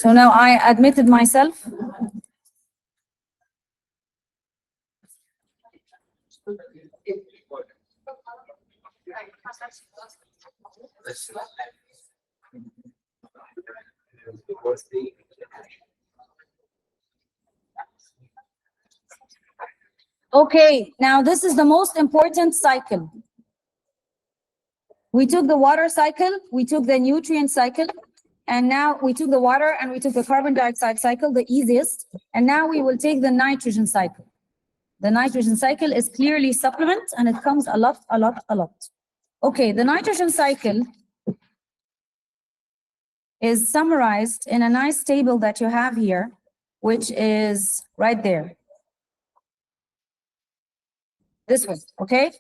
So now I admitted myself. Okay, now this is the most important cycle. We took the water cycle, we took the nutrient cycle, and now we took the water and we took the carbon dioxide cycle, the easiest, and now we will take the nitrogen cycle. The nitrogen cycle is clearly supplement and it comes a lot. Okay, the nitrogen cycle is summarized in a nice table that you have here, which is right there. This one, okay?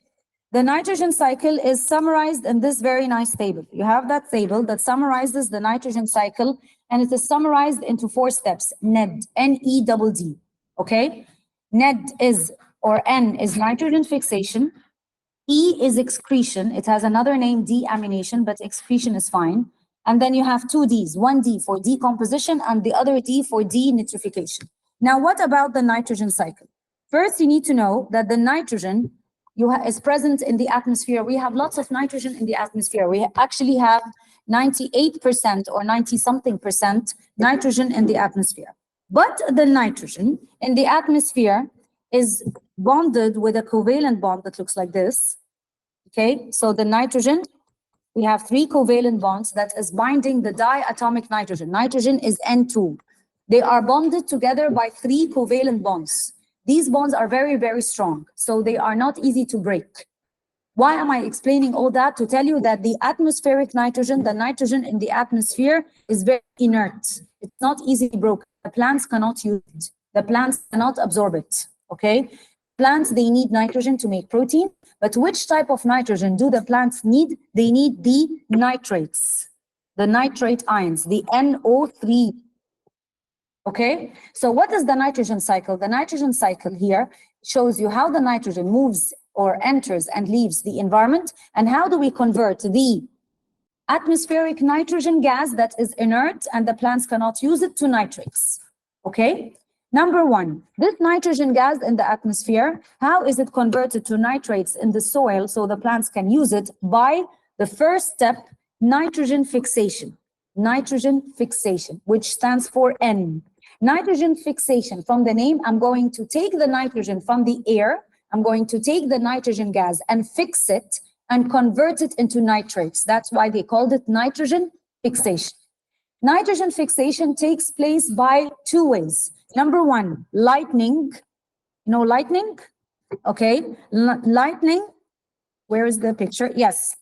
The nitrogen cycle is summarized in this very nice table. You have that table that summarizes the nitrogen cycle, and it is summarized into 4 steps. NED, N-E-D-D, okay? NED is, or N is nitrogen fixation. E is excretion. It has another name, deamination, but excretion is fine. And then you have 2 Ds, one D for decomposition and the other D for denitrification. Now, what about the nitrogen cycle? First, you need to know that the nitrogen is present in the atmosphere. We have lots of nitrogen in the atmosphere. We actually have 98% or 90-something% nitrogen in the atmosphere. But the nitrogen in the atmosphere is bonded with a covalent bond that looks like this. Okay, so the nitrogen, we have 3 covalent bonds that is binding the diatomic nitrogen. Nitrogen is N2. They are bonded together by 3 covalent bonds. These bonds are very, very strong, so they are not easy to break. Why am I explaining all that? To tell you that the atmospheric nitrogen, the nitrogen in the atmosphere, is very inert. It's not easily broken. The plants cannot use it. The plants cannot absorb it, okay? Plants, they need nitrogen to make protein, but which type of nitrogen do the plants need? They need the nitrates, the nitrate ions, the NO3. Okay, so what is the nitrogen cycle? The nitrogen cycle here shows you how the nitrogen moves or enters and leaves the environment, and how do we convert the atmospheric nitrogen gas that is inert and the plants cannot use it to nitrates. Okay, number 1, this nitrogen gas in the atmosphere, how is it converted to nitrates in the soil so the plants can use it? By the first step, nitrogen fixation. Nitrogen fixation, which stands for N. Nitrogen fixation, from the name, I'm going to take the nitrogen from the air, I'm going to take the nitrogen gas and fix it and convert it into nitrates. That's why they called it nitrogen fixation. Nitrogen fixation takes place by 2 ways. Number 1, lightning. You know lightning? Okay, lightning, where is the picture? Yes,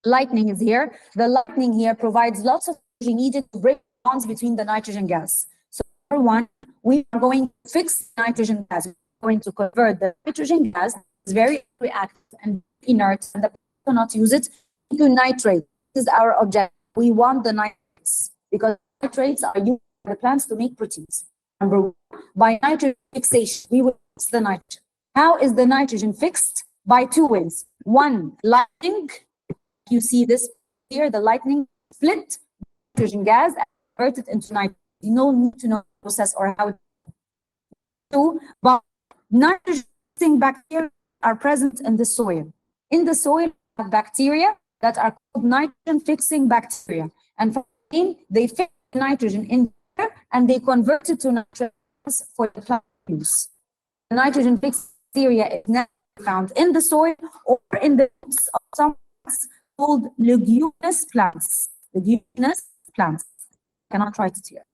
lightning is here. The lightning here provides lots of energy needed to break bonds between the nitrogen gas. So number 1, we are going to fix nitrogen gas. We're going to convert the nitrogen gas, is very reactive and inert, and the plants cannot use it, into nitrate. This is our objective. We want the nitrates because nitrates are used by the plants to make proteins. Number 1, by nitrogen fixation, we will fix the nitrogen. How is the nitrogen fixed? By 2 ways. 1, lightning. You see this here, the lightning split nitrogen gas and convert it into nitrogen. You don't need to know the process or how it. 2, but nitrogen bacteria are present in the soil. In the soil, we have bacteria that are called nitrogen-fixing bacteria. And from they fix nitrogen in there and they convert it to nitrogen for the plant use. The nitrogen-fixed bacteria is now found in the soil or in the roots of some plants called leguminous plants. Leguminous plants. I cannot write it here.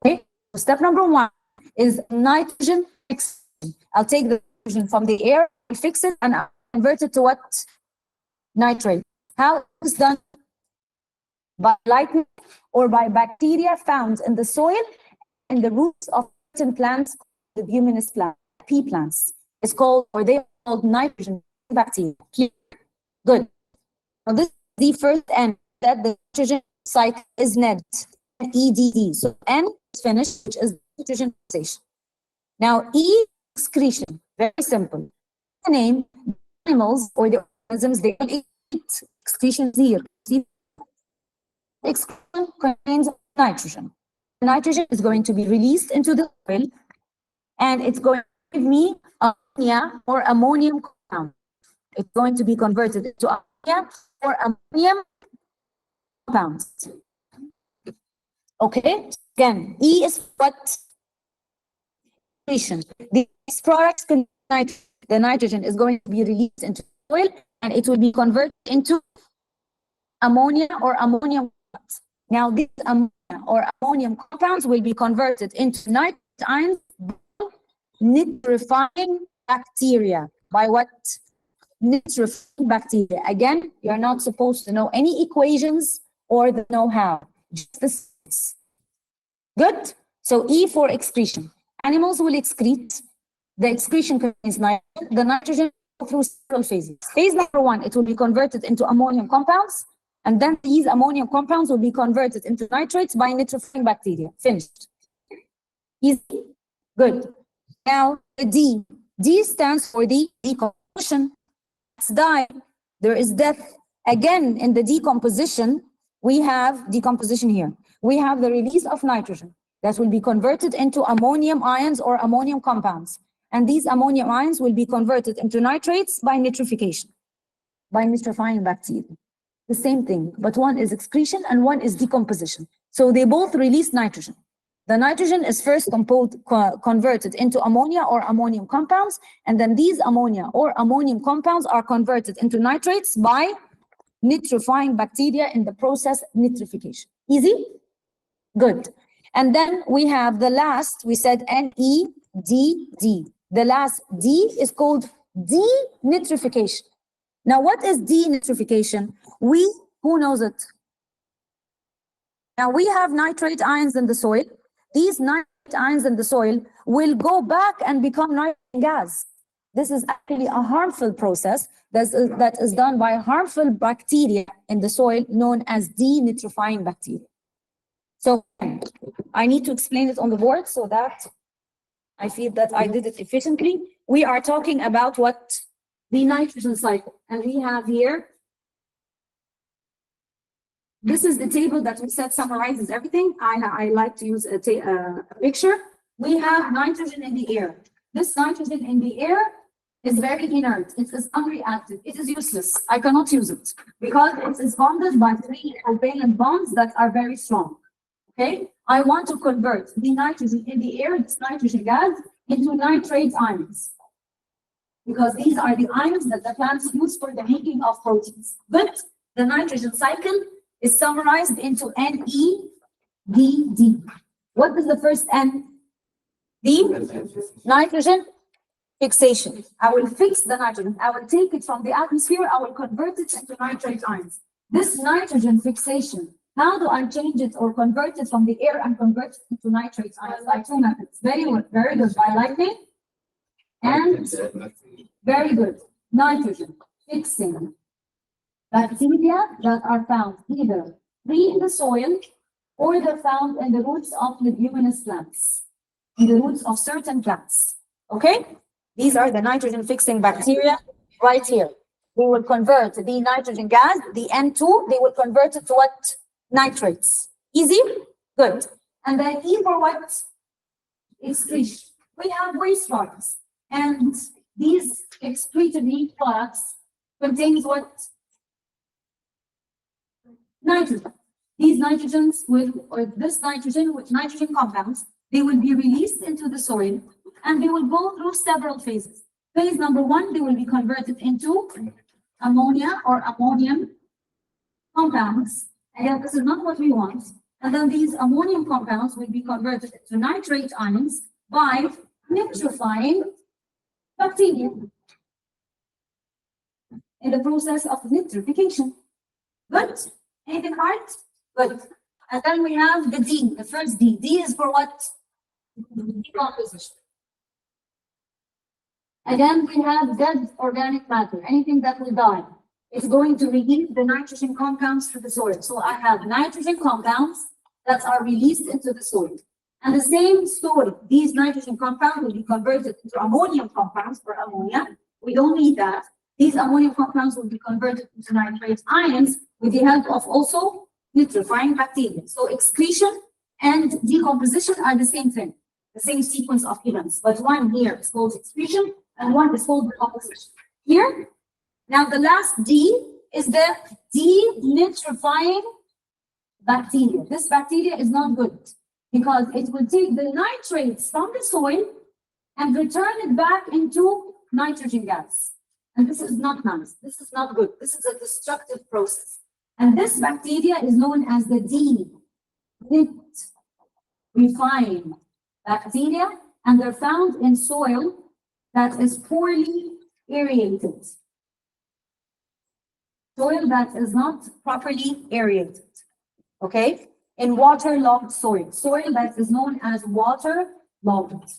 Okay, so step number 1 is nitrogen fixation. I'll take the nitrogen from the air, I fix it, and I'll convert it to what? Nitrate. How is done? By lightning or by bacteria found in the soil and the roots of certain plants, leguminous plants, pea plants. It's called, or they are called nitrogen bacteria. Good. Now this is the first N, that the nitrogen cycle is NED, N-E-D-D. So N is finished, which is nitrogen fixation. Now E, excretion, very simple. The name, animals or the organisms, they will eat excretion here. See, excretion contains nitrogen. nitrogen is going to be released into the soil, and it's going to give me ammonia or ammonium compound. It's going to be converted into ammonia or ammonium compounds. Okay, again, E is what? These products contain nitrogen. The nitrogen is going to be released into the soil, and it will be converted into ammonia or ammonium compounds. Now, these ammonia or ammonium compounds will be converted into nitrate ions by nitrifying bacteria. By what? Nitrifying bacteria. Again, you're not supposed to know any equations or the know-how, just the science. Good? So E for excretion. Animals will excrete. The excretion contains nitrogen. The nitrogen goes through several phases. Phase number 1, it will be converted into ammonium compounds, and then these ammonium compounds will be converted into nitrates by nitrifying bacteria. Finished. Easy. Good. Now the D. D stands for the decomposition. Let's die. There is death. Again, in the decomposition, we have decomposition here. We have the release of nitrogen that will be converted into ammonium ions or ammonium compounds. And these ammonium ions will be converted into nitrates by nitrification, by nitrifying bacteria. The same thing, but one is excretion and one is decomposition. So they both release nitrogen. The nitrogen is first converted into ammonia or ammonium compounds, and then these ammonia or ammonium compounds are converted into nitrates by nitrifying bacteria in the process nitrification. Easy? Good. And then we have the last, we said NEDD. The last D is called denitrification. Now, what is denitrification? Who knows it? Now, we have nitrate ions in the soil. These nitrate ions in the soil will go back and become nitrogen gas. This is actually a harmful process that is done by harmful bacteria in the soil known as denitrifying bacteria. So I need to explain it on the board so that I feel that I did it efficiently. We are talking about what? The nitrogen cycle. And we have here, this is the table that we said summarizes everything. I like to use a picture. We have nitrogen in the air. This nitrogen in the air is very inert. It is unreactive. It is useless. I cannot use it because it is bonded by 3 covalent bonds that are very strong. Okay, I want to convert the nitrogen in the air, this nitrogen gas, into nitrate ions, because these are the ions that the plants use for the making of proteins. But the nitrogen cycle is summarized into NEDD. What is the first N? D? Nitrogen fixation. I will fix the nitrogen. I will take it from the atmosphere. I will convert it into nitrate ions. This nitrogen fixation, how do I change it or convert it from the air and convert it into nitrate ions? By 2 methods. Very good. By lightning. And very good. Nitrogen fixing bacteria that are found either free in the soil or they're found in the roots of leguminous plants, in the roots of certain plants. Okay? These are the nitrogen fixing bacteria right here. They will convert the nitrogen gas, the N2, they will convert it to what? Nitrates. Easy? Good. And then E for what? Excretion. We have waste products. And these excretory products contains what? Nitrogen. These nitrogens this nitrogen with nitrogen compounds, they will be released into the soil and they will go through several phases. Phase number 1, they will be converted into ammonia or ammonium compounds. Again, this is not what we want. And then these ammonium compounds will be converted into nitrate ions by nitrifying bacteria in the process of nitrification. Good? Anything hard? Good. And then we have the D, the first D. D is for what? Decomposition. Again, we have dead organic matter, anything that will die. It's going to release the nitrogen compounds to the soil. So I have nitrogen compounds that are released into the soil. And the same story, these nitrogen compounds will be converted into ammonium compounds for ammonia. We don't need that. These ammonium compounds will be converted into nitrate ions with the help of also nitrifying bacteria. So excretion and decomposition are the same thing, the same sequence of events. But one here is called excretion and one is called decomposition. Here, now the last D is the denitrifying bacteria. This bacteria is not good because it will take the nitrates from the soil and return it back into nitrogen gas. And this is not nice. This is not good. This is a destructive process. And this bacteria is known as the denitrifying bacteria, and they're found in soil that is poorly aerated. Soil that is not properly aerated. Okay? In waterlogged soil. Soil that is known as waterlogged.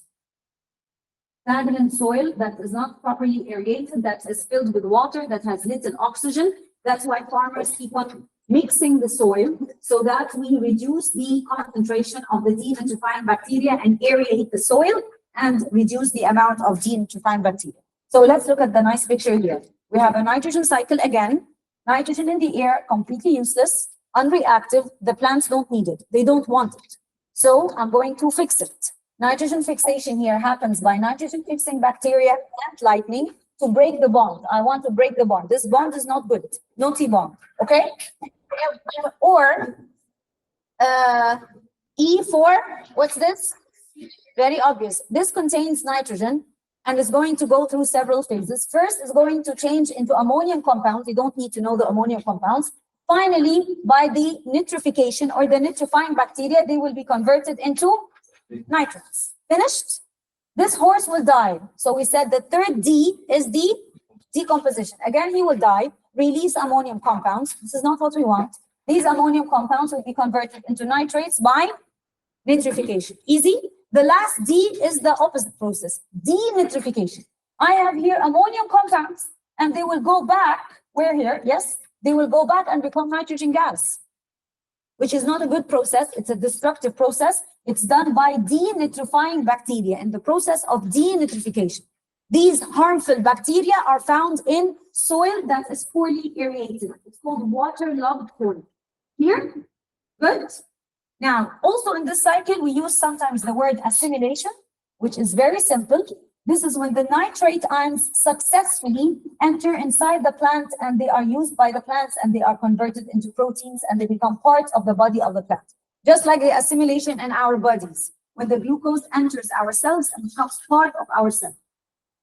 Stagnant soil that is not properly aerated, that is filled with water, that has little oxygen. That's why farmers keep on mixing the soil so that we reduce the concentration of the denitrifying bacteria and aerate the soil and reduce the amount of denitrifying bacteria. So let's look at the nice picture here. We have a nitrogen cycle again. Nitrogen in the air, completely useless, unreactive. The plants don't need it. They don't want it. So I'm going to fix it. Nitrogen fixation here happens by nitrogen fixing bacteria and lightning to break the bond. I want to break the bond. This bond is not good. No T-bond. Okay? Or E4, what's this? Very obvious. This contains nitrogen and is going to go through several phases. First, is going to change into ammonium compounds. You don't need to know the ammonium compounds. Finally, by the nitrification or the nitrifying bacteria, they will be converted into nitrates. Finished? This horse will die. So we said the third D is the decomposition. Again, he will die, release ammonium compounds. This is not what we want. These ammonium compounds will be converted into nitrates by nitrification. Easy. The last D is the opposite process, denitrification. I have here ammonium compounds and they will go back, where here? Yes, they will go back and become nitrogen gas, which is not a good process. It's a destructive process. It's done by denitrifying bacteria in the process of denitrification. These harmful bacteria are found in soil that is poorly aerated. It's called waterlogged soil. Here, good. Now, also in this cycle, we use sometimes the word assimilation, which is very simple. This is when the nitrate ions successfully enter inside the plant and they are used by the plants and they are converted into proteins and they become part of the body of the plant. Just like the assimilation in our bodies, when the glucose enters our cells and becomes part of our cell.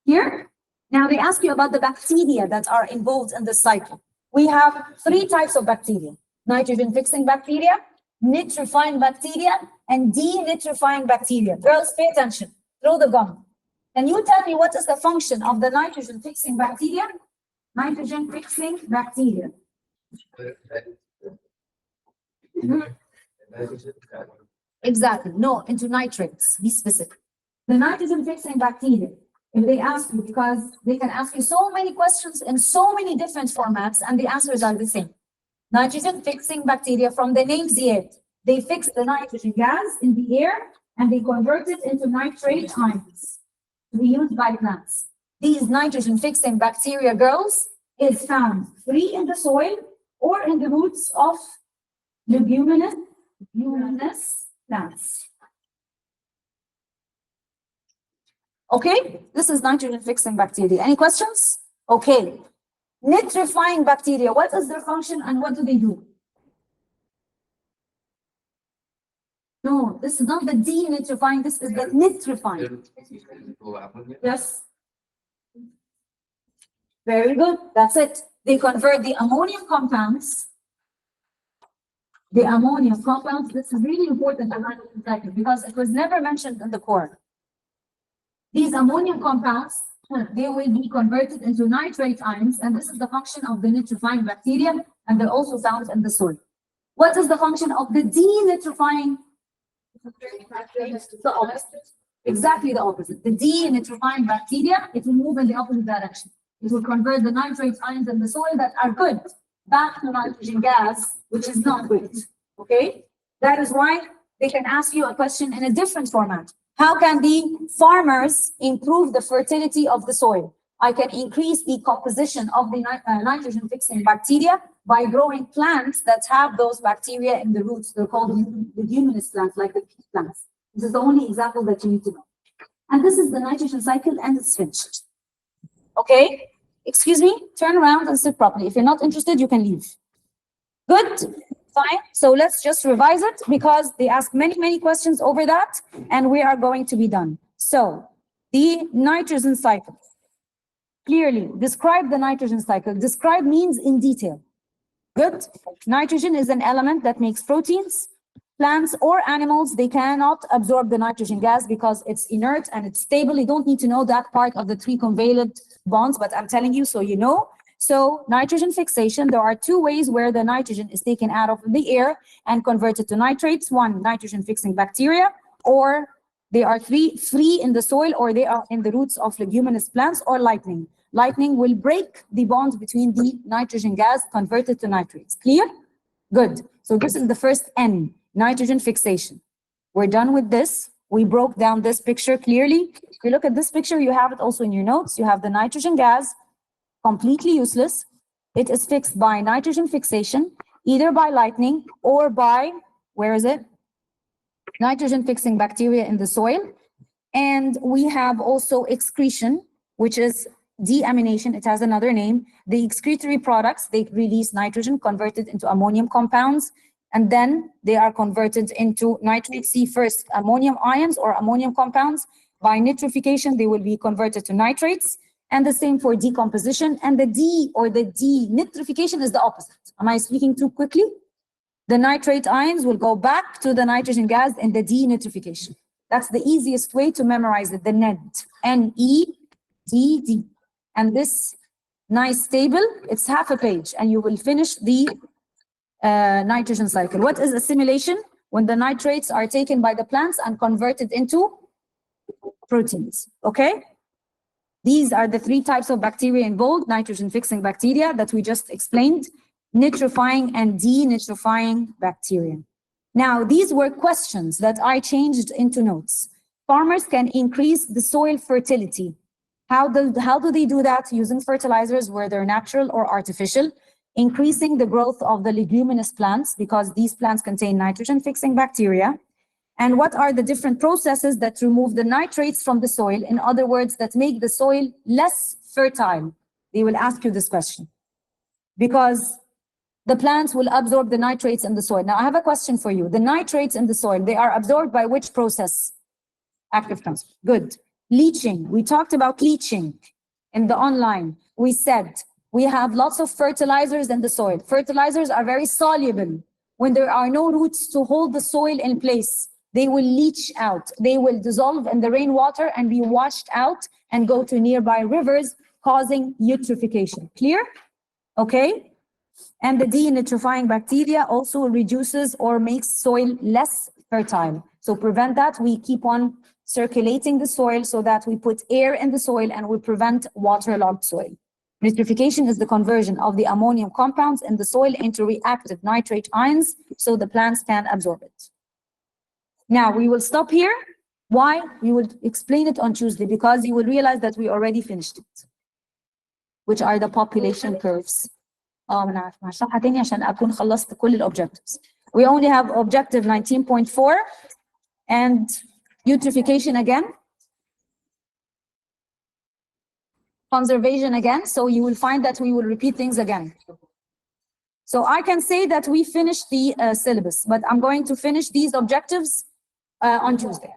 Here, now they ask you about the bacteria that are involved in the cycle. We have 3 types of bacteria: nitrogen-fixing bacteria, nitrifying bacteria, and denitrifying bacteria. Girls, pay attention. Throw the gum. Can you tell me what is the function of the nitrogen-fixing bacteria? Nitrogen-fixing bacteria. Exactly. No, into nitrates. Be specific. The nitrogen-fixing bacteria, if they ask you, because they can ask you so many questions in so many different formats, and the answers are the same. Nitrogen-fixing bacteria, from the name Ziyad, they fix the nitrogen gas in the air and they convert it into nitrate ions to be used by plants. These nitrogen-fixing bacteria, girls, is found free in the soil or in the roots of leguminous plants. Okay, this is nitrogen-fixing bacteria. Any questions? Okay. Nitrifying bacteria, what is their function and what do they do? No, this is not the denitrifying, this is the nitrifying. Yes. Very good, that's it. They convert the ammonium compounds. The ammonium compounds, this is really important because it was never mentioned in the core. These ammonium compounds, they will be converted into nitrate ions, and this is the function of the nitrifying bacteria, and they're also found in the soil. What is the function of the denitrifying? The opposite. Exactly the opposite. The denitrifying bacteria, it will move in the opposite direction. It will convert the nitrate ions in the soil that are good back to nitrogen gas, which is not good. Okay? That is why they can ask you a question in a different format. How can the farmers improve the fertility of the soil? I can increase the composition of the nitrogen-fixing bacteria by growing plants that have those bacteria in the roots. They're called leguminous plants, like the pea plants. This is the only example that you need to know. And this is the nitrogen cycle, and it's finished. Okay? Excuse me, turn around and sit properly. If you're not interested, you can leave. Good? Fine. So let's just revise it because they ask many, many questions over that, and we are going to be done. So the nitrogen cycle. Clearly, describe the nitrogen cycle. Describe means in detail. Good. Nitrogen is an element that makes proteins. Plants or animals, they cannot absorb the nitrogen gas because it's inert and it's stable. You don't need to know that part of the three covalent bonds, but I'm telling you so you know. So nitrogen fixation, there are two ways where the nitrogen is taken out of the air and converted to nitrates. One, nitrogen fixing bacteria, or they are free in the soil, or they are in the roots of leguminous plants, or lightning. Lightning will break the bond between the nitrogen gas converted to nitrates. Clear? Good. So this is the first N, nitrogen fixation. We're done with this. We broke down this picture clearly. If you look at this picture, you have it also in your notes. You have the nitrogen gas, completely useless. It is fixed by nitrogen fixation, either by lightning or by, where is it? Nitrogen fixing bacteria in the soil. And we have also excretion, which is deamination. It has another name. The excretory products, they release nitrogen converted into ammonium compounds, and then they are converted into nitrate C first, ammonium ions or ammonium compounds. By nitrification, they will be converted to nitrates, and the same for decomposition. And the D or the denitrification is the opposite. Am I speaking too quickly? The nitrate ions will go back to the nitrogen gas in the denitrification. That's the easiest way to memorize it, the NED, N-E-D-D. And this nice table, it's half a page, and you will finish the nitrogen cycle. What is assimilation? When the nitrates are taken by the plants and converted into proteins, okay? These are the three types of bacteria involved, nitrogen-fixing bacteria that we just explained, nitrifying and denitrifying bacteria. Now, these were questions that I changed into notes. Farmers can increase the soil fertility. How do they do that? Using fertilizers, whether natural or artificial, increasing the growth of the leguminous plants because these plants contain nitrogen-fixing bacteria. And what are the different processes that remove the nitrates from the soil? In other words, that make the soil less fertile. They will ask you this question because the plants will absorb the nitrates in the soil. Now, I have a question for you. The nitrates in the soil, they are absorbed by which process? Active transfer. Good. Leaching. We talked about leaching in the online. We said we have lots of fertilizers in the soil. Fertilizers are very soluble. When there are no roots to hold the soil in place, they will leach out. They will dissolve in the rainwater and be washed out and go to nearby rivers, causing eutrophication. Clear? Okay. And the denitrifying bacteria also reduces or makes soil less fertile. So prevent that. We keep on circulating the soil so that we put air in the soil and we prevent waterlogged soil. Nitrification is the conversion of the ammonium compounds in the soil into reactive nitrate ions so the plants can absorb it. Now we will stop here. Why? We will explain it on Tuesday because you will realize that we already finished it, which are the population curves. We only have objective 19.4 and eutrophication again, conservation again. So you will find that we will repeat things again. So I can say that we finished the syllabus, but I'm going to finish these objectives on Tuesday.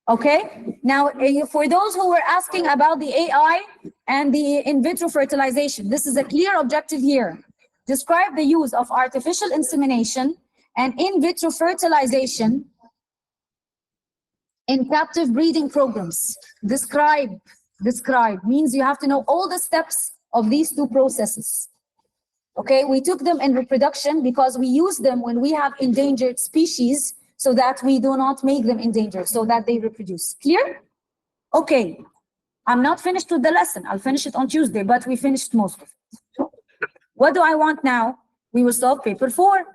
Okay. Now, for those who were asking about the AI and the in vitro fertilization, this is a clear objective here. Describe the use of artificial insemination and in vitro fertilization in captive breeding programs. Describe means you have to know all the steps of these two processes. Okay, we took them in reproduction because we use them when we have endangered species so that we do not make them endangered, so that they reproduce. Clear? Okay, I'm not finished with the lesson. I'll finish it on Tuesday, but we finished most of it. What do I want now? We will solve paper 4.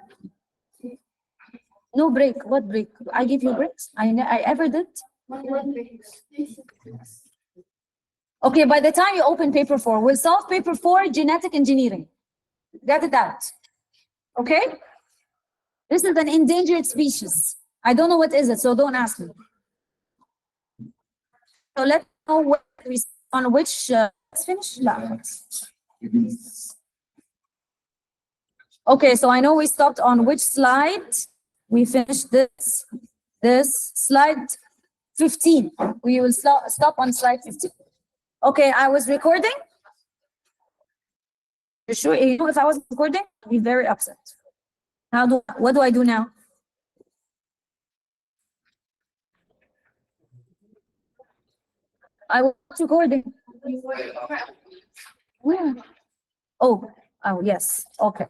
No break. What break? I give you breaks? I ever did? Okay, by the time you open paper 4, we'll solve paper 4, genetic engineering. Get it out. Okay? This is an endangered species. I don't know what is it, so don't ask me. So let's know on which, let's finish. Okay, so I know we stopped on which slide? We finished this slide 15. We will stop on slide 15. Okay, I was recording. You sure? You know, if I was recording, I'd be very upset. What do I do now? I was recording. Where? Oh, yes. Okay.